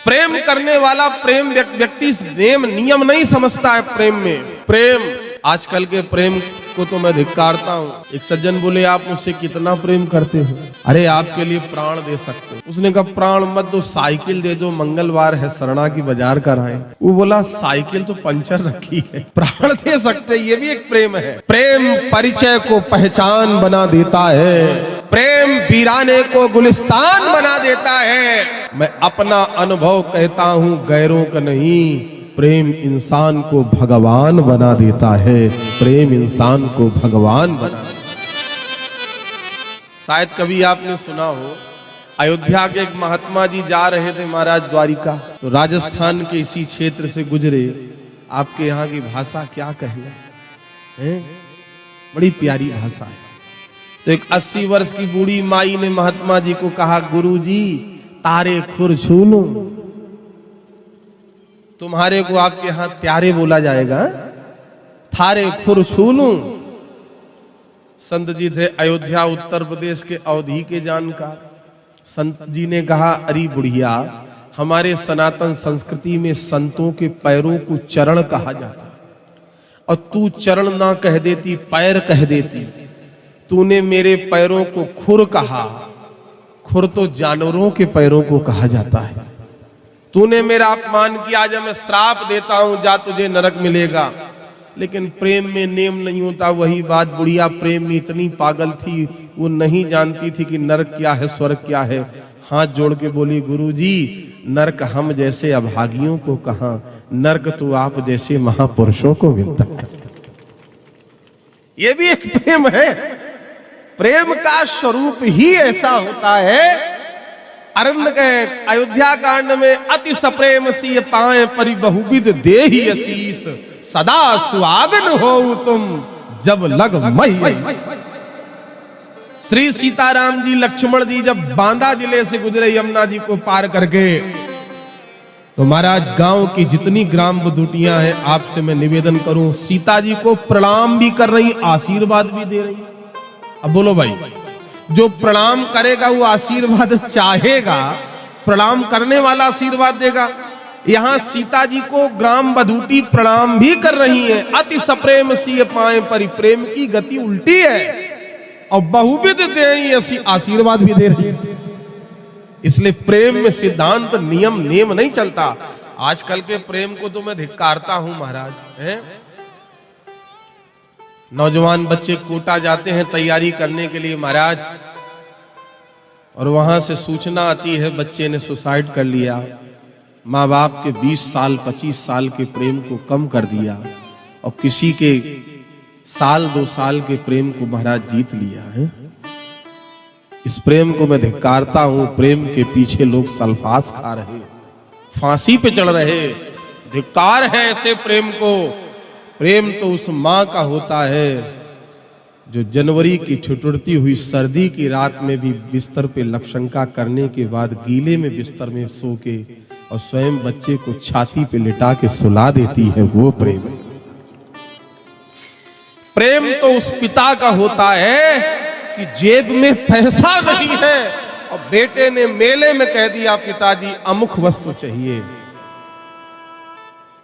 प्रेम करने वाला प्रेम व्यक्ति नेम नियम नहीं समझता है प्रेम में। प्रेम, आजकल के प्रेम को तो मैं धिक्कारता हूँ। एक सज्जन बोले, आप मुझसे कितना प्रेम करते हो? अरे आपके लिए प्राण दे सकते हो। उसने कहा प्राण मत दो, साइकिल दे दो, मंगलवार है सरणा की बाजार कराएं। वो बोला साइकिल तो पंचर रखी है, प्राण दे सकते, ये भी एक प्रेम है। प्रेम परिचय को पहचान बना देता है, प्रेम वीराने को गुलिस्तान बना देता है। मैं अपना अनुभव कहता हूं, गैरों का नहीं। प्रेम इंसान को भगवान बना देता है, प्रेम इंसान को भगवान बना। शायद कभी आपने सुना हो, अयोध्या के एक महात्मा जी जा रहे थे महाराज द्वारिका, तो राजस्थान के इसी क्षेत्र से गुजरे। आपके यहाँ की भाषा क्या कहना है, बड़ी प्यारी भाषा है। तो एक 80 वर्ष की बूढ़ी माई ने महात्मा जी को कहा, गुरुजी तारे खुर छू लो। तुम्हारे को आपके यहां त्यारे बोला जाएगा, थारे खुर छू लूं। संत जी थे अयोध्या उत्तर प्रदेश के अवधी के जानकार। संत जी ने कहा, अरे बुढ़िया, हमारे सनातन संस्कृति में संतों के पैरों को चरण कहा जाता है, और तू चरण ना कह देती, पैर कह देती। तूने मेरे पैरों को खुर कहा। खुर तो जानवरों के पैरों को कहा जाता है। तूने मेरा अपमान किया, आज मैं श्राप देता हूं, जा तुझे नरक मिलेगा। लेकिन प्रेम में नेम नहीं होता। वही बात, बुढ़िया प्रेम में इतनी पागल थी, वो नहीं जानती थी कि नरक क्या है, स्वर्ग क्या है। हाथ जोड़ के बोली, गुरुजी नरक हम जैसे अभागियों को कहां, नरक तो आप जैसे महापुरुषों को मिलता है। ये भी एक प्रेम है। प्रेम का स्वरूप ही ऐसा होता है। अरण्य के अयोध्या कांड में अति सप्रेम सी पाए परि बहुविध देहि आशीष, सदा सुहागन हो तुम जब लग मही। श्री सीताराम जी लक्ष्मण जी जब बांदा जिले से गुजरे यमुना जी को पार करके, तो महाराज गांव की जितनी ग्राम बधुटियां हैं, आपसे मैं निवेदन करूं, सीता जी को प्रणाम भी कर रही, आशीर्वाद भी दे रही। अब बोलो भाई, जो प्रणाम करेगा वो आशीर्वाद चाहेगा, प्रणाम करने वाला आशीर्वाद देगा। यहां सीता जी को ग्राम बधूटी प्रणाम भी कर रही है। अति सप्रेम सी पाए परि, प्रेम की गति उल्टी है, और बहुविध देहि ऐसी आशीर्वाद भी दे रही है। इसलिए प्रेम में सिद्धांत नियम नेम नहीं चलता। आजकल के प्रेम को तो मैं धिक्कारता हूं महाराज है। नौजवान बच्चे कोटा जाते हैं तैयारी करने के लिए महाराज, और वहां से सूचना आती है बच्चे ने सुसाइड कर लिया। माँ बाप के 20 साल 25 साल के प्रेम को कम कर दिया, और किसी के साल 2 साल के प्रेम को महाराज जीत लिया है। इस प्रेम को मैं धिक्कारता हूं। प्रेम के पीछे लोग सल्फास खा रहे, फांसी पे चढ़ रहे। धिक्कार है ऐसे प्रेम को। प्रेम तो उस माँ का होता है जो जनवरी की ठिठुरती हुई सर्दी की रात में भी बिस्तर पे लक्षंका करने के बाद गीले में बिस्तर में सो के और स्वयं बच्चे को छाती पे लिटा के सुला देती है, वो प्रेम। प्रेम तो उस पिता का होता है कि जेब में पैसा नहीं है और बेटे ने मेले में कह दिया, पिताजी अमुक वस्तु चाहिए,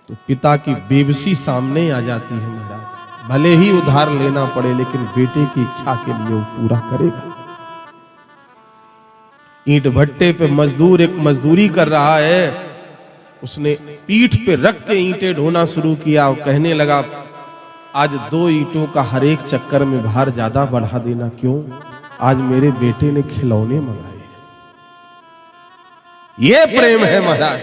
तो पिता की बेबसी सामने आ जाती है महाराज। भले ही उधार लेना पड़े, लेकिन बेटे की इच्छा के लिए वो पूरा करेगा। ईंट भट्टे पे मजदूर एक मजदूरी कर रहा है, उसने पीठ पे रख के ईंटें ढोना शुरू किया और कहने लगा, आज 2 ईंटों का हर एक चक्कर में भार ज्यादा बढ़ा देना क्यों, आज मेरे बेटे ने खिलौने मंगाए। ये प्रेम है महाराज।